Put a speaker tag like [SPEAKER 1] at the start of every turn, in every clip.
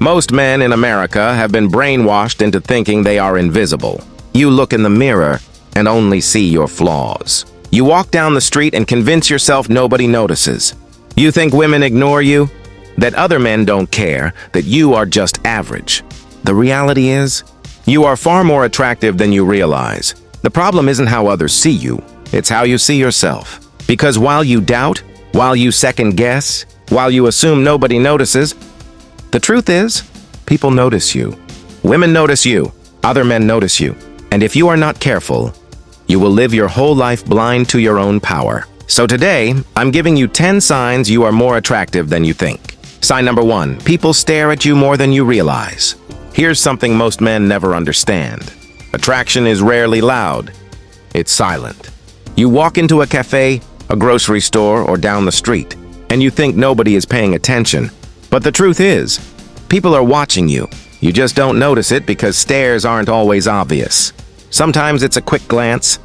[SPEAKER 1] Most men in America have been brainwashed into thinking they are invisible. You look in the mirror and only see your flaws. You walk down the street and convince yourself nobody notices. You think women ignore you, that other men don't care, that you are just average. The reality is, you are far more attractive than you realize. The problem isn't how others see you, it's how you see yourself. Because while you doubt, while you second guess, while you assume nobody notices, the truth is, people notice you. Women notice you, other men notice you. And if you are not careful, you will live your whole life blind to your own power. So today, I'm giving you 10 signs you are more attractive than you think. Sign number 1, people stare at you more than you realize. Here's something most men never understand. Attraction is rarely loud. It's silent. You walk into a cafe, a grocery store, or down the street, and you think nobody is paying attention. But the truth is, people are watching you. You just don't notice it because stares aren't always obvious. Sometimes it's a quick glance.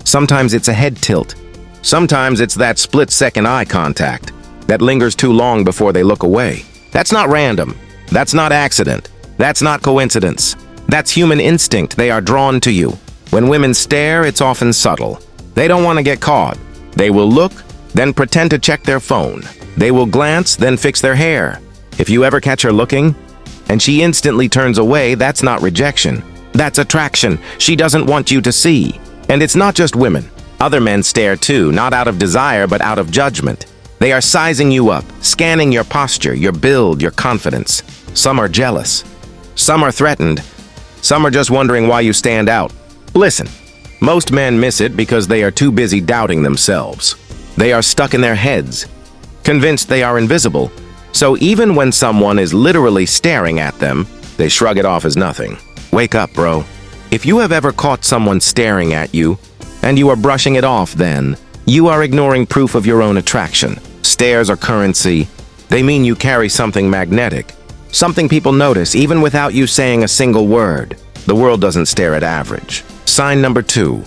[SPEAKER 1] Sometimes it's a head tilt. Sometimes it's that split-second eye contact that lingers too long before they look away. That's not random. That's not accident. That's not coincidence. That's human instinct. They are drawn to you. When women stare, it's often subtle. They don't want to get caught. They will look, then pretend to check their phone. They will glance, then fix their hair. If you ever catch her looking, and she instantly turns away, that's not rejection. That's attraction. She doesn't want you to see. And it's not just women. Other men stare too, not out of desire, but out of judgment. They are sizing you up, scanning your posture, your build, your confidence. Some are jealous. Some are threatened. Some are just wondering why you stand out. Listen, most men miss it because they are too busy doubting themselves. They are stuck in their heads, convinced they are invisible. So even when someone is literally staring at them, they shrug it off as nothing. Wake up, bro. If you have ever caught someone staring at you, and you are brushing it off then, you are ignoring proof of your own attraction. Stares are currency. They mean you carry something magnetic. Something people notice even without you saying a single word. The world doesn't stare at average. Sign number 2.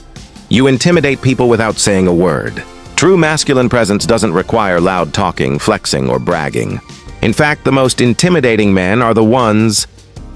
[SPEAKER 1] You intimidate people without saying a word. True masculine presence doesn't require loud talking, flexing, or bragging. In fact, the most intimidating men are the ones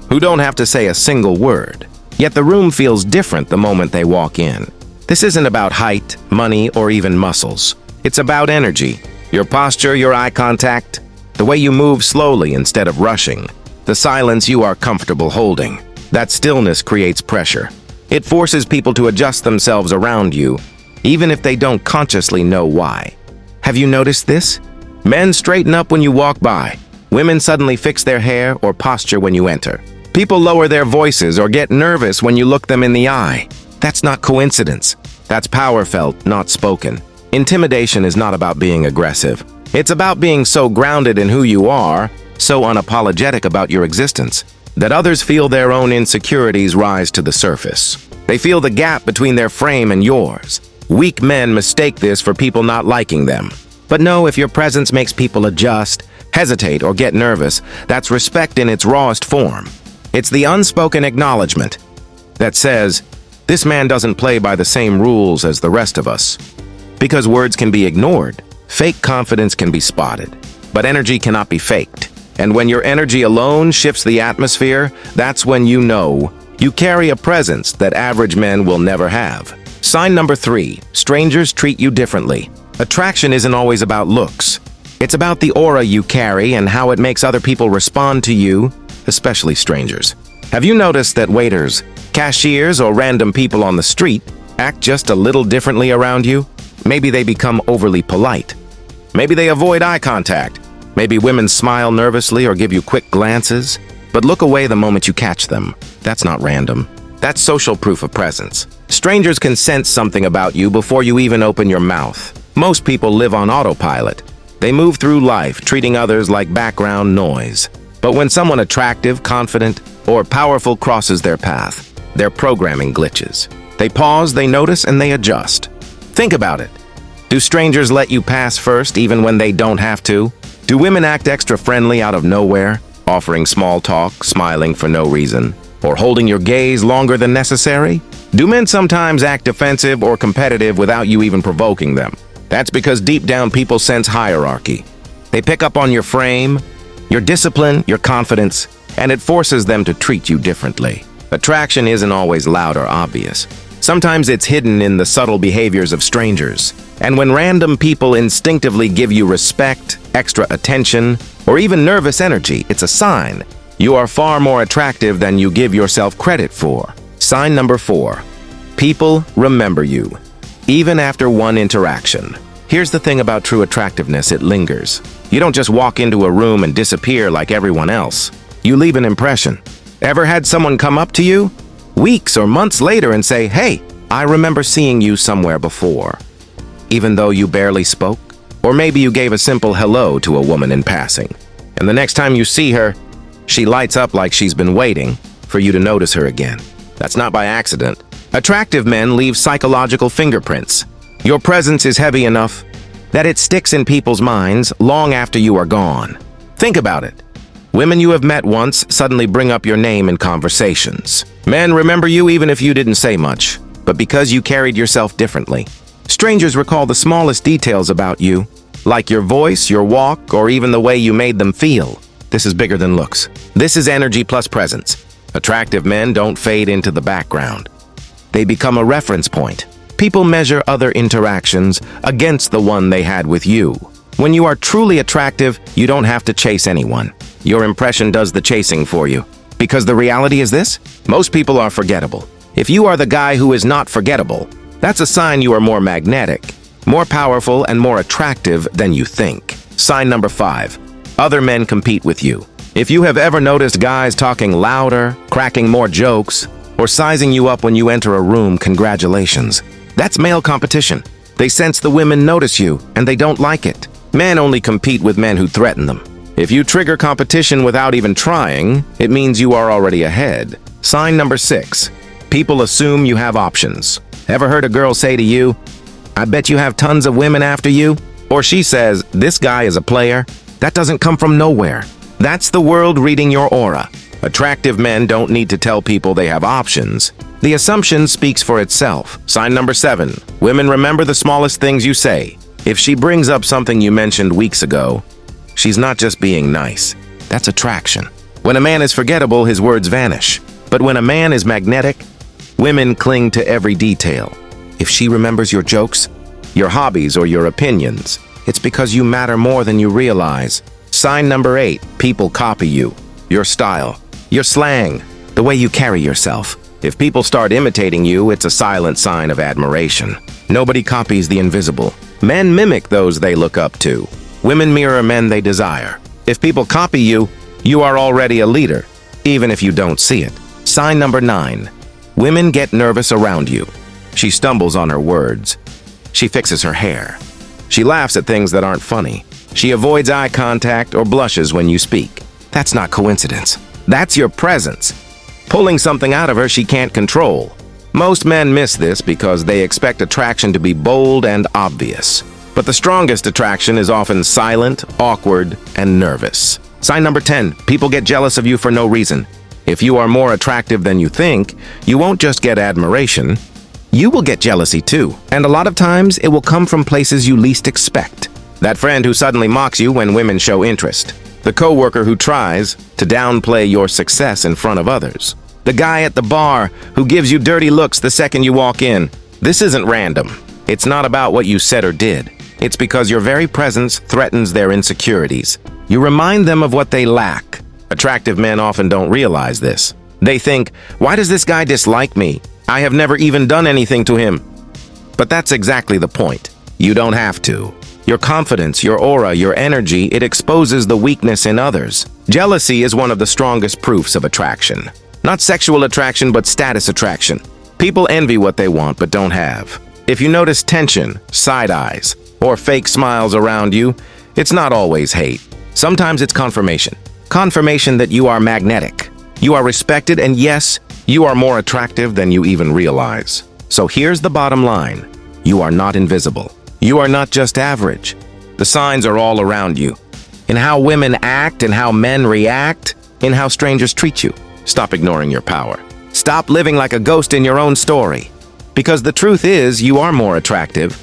[SPEAKER 1] who don't have to say a single word. Yet the room feels different the moment they walk in. This isn't about height, money, or even muscles. It's about energy. Your posture, your eye contact, the way you move slowly instead of rushing, the silence you are comfortable holding. That stillness creates pressure. It forces people to adjust themselves around you, even if they don't consciously know why. Have you noticed this? Men straighten up when you walk by. Women suddenly fix their hair or posture when you enter. People lower their voices or get nervous when you look them in the eye. That's not coincidence. That's power felt, not spoken. Intimidation is not about being aggressive. It's about being so grounded in who you are, so unapologetic about your existence, that others feel their own insecurities rise to the surface. They feel the gap between their frame and yours. Weak men mistake this for people not liking them. But no, if your presence makes people adjust, hesitate, or get nervous, that's respect in its rawest form. It's the unspoken acknowledgement that says, this man doesn't play by the same rules as the rest of us. Because words can be ignored, fake confidence can be spotted, but energy cannot be faked. And when your energy alone shifts the atmosphere, that's when you know you carry a presence that average men will never have. Sign number 3, strangers treat you differently. Attraction isn't always about looks. It's about the aura you carry and how it makes other people respond to you, especially strangers. Have you noticed that waiters, cashiers, or random people on the street act just a little differently around you? Maybe they become overly polite. Maybe they avoid eye contact. Maybe women smile nervously or give you quick glances. But look away the moment you catch them. That's not random. That's social proof of presence. Strangers can sense something about you before you even open your mouth. Most people live on autopilot. They move through life, treating others like background noise. But when someone attractive, confident, or powerful crosses their path, their programming glitches. They pause, they notice, and they adjust. Think about it. Do strangers let you pass first even when they don't have to? Do women act extra friendly out of nowhere, offering small talk, smiling for no reason, or holding your gaze longer than necessary? Do men sometimes act defensive or competitive without you even provoking them? That's because deep down people sense hierarchy. They pick up on your frame, your discipline, your confidence, and it forces them to treat you differently. Attraction isn't always loud or obvious. Sometimes it's hidden in the subtle behaviors of strangers. And when random people instinctively give you respect, extra attention, or even nervous energy, it's a sign you are far more attractive than you give yourself credit for. Sign number 4. People remember you, even after one interaction. Here's the thing about true attractiveness, it lingers. You don't just walk into a room and disappear like everyone else. You leave an impression. Ever had someone come up to you weeks or months later and say, "Hey, I remember seeing you somewhere before," even though you barely spoke? Or maybe you gave a simple hello to a woman in passing, and the next time you see her, she lights up like she's been waiting for you to notice her again. That's not by accident. Attractive men leave psychological fingerprints. Your presence is heavy enough that it sticks in people's minds long after you are gone. Think about it. Women you have met once suddenly bring up your name in conversations. Men remember you even if you didn't say much, but because you carried yourself differently. Strangers recall the smallest details about you, like your voice, your walk, or even the way you made them feel. This is bigger than looks. This is energy plus presence. Attractive men don't fade into the background. They become a reference point. People measure other interactions against the one they had with you. When you are truly attractive, you don't have to chase anyone. Your impression does the chasing for you. Because the reality is this: most people are forgettable. If you are the guy who is not forgettable, that's a sign you are more magnetic, more powerful, and more attractive than you think. Sign number 5. Other men compete with you. If you have ever noticed guys talking louder, cracking more jokes, or sizing you up when you enter a room, congratulations. That's male competition. They sense the women notice you, and they don't like it. Men only compete with men who threaten them. If you trigger competition without even trying, it means you are already ahead. Sign number 6. People assume you have options. Ever heard a girl say to you, "I bet you have tons of women after you"? Or she says, "This guy is a player"? That doesn't come from nowhere. That's the world reading your aura. Attractive men don't need to tell people they have options. The assumption speaks for itself. Sign number 7. Women remember the smallest things you say. If she brings up something you mentioned weeks ago, she's not just being nice. That's attraction. When a man is forgettable, his words vanish. But when a man is magnetic, women cling to every detail. If she remembers your jokes, your hobbies, or your opinions, it's because you matter more than you realize. Sign number 8. People copy you. Your style, your slang, the way you carry yourself. If people start imitating you, it's a silent sign of admiration. Nobody copies the invisible. Men mimic those they look up to. Women mirror men they desire. If people copy you, you are already a leader, even if you don't see it. Sign number 9. Women get nervous around you. She stumbles on her words. She fixes her hair. She laughs at things that aren't funny. She avoids eye contact or blushes when you speak. That's not coincidence. That's your presence, pulling something out of her she can't control. Most men miss this because they expect attraction to be bold and obvious. But the strongest attraction is often silent, awkward, and nervous. Sign number 10. People get jealous of you for no reason. If you are more attractive than you think, you won't just get admiration. You will get jealousy too. And a lot of times, it will come from places you least expect. That friend who suddenly mocks you when women show interest. The coworker who tries to downplay your success in front of others. The guy at the bar who gives you dirty looks the second you walk in. This isn't random. It's not about what you said or did. It's because your very presence threatens their insecurities. You remind them of what they lack. Attractive men often don't realize this. They think, "Why does this guy dislike me? I have never even done anything to him." But that's exactly the point. You don't have to. Your confidence, your aura, your energy, it exposes the weakness in others. Jealousy is one of the strongest proofs of attraction. Not sexual attraction, but status attraction. People envy what they want but don't have. If you notice tension, side eyes, or fake smiles around you, it's not always hate. Sometimes it's confirmation. Confirmation that you are magnetic. You are respected, and yes, you are more attractive than you even realize. So here's the bottom line. You are not invisible. You are not just average. The signs are all around you. In how women act, in how men react, in how strangers treat you. Stop ignoring your power. Stop living like a ghost in your own story. Because the truth is, you are more attractive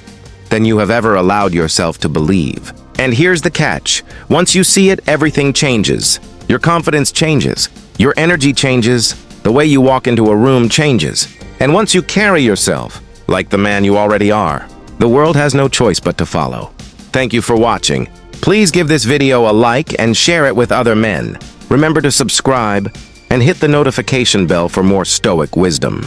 [SPEAKER 1] than you have ever allowed yourself to believe. And here's the catch. Once you see it, everything changes. Your confidence changes. Your energy changes. The way you walk into a room changes. And once you carry yourself like the man you already are, the world has no choice but to follow. Thank you for watching. Please give this video a like and share it with other men. Remember to subscribe and hit the notification bell for more stoic wisdom.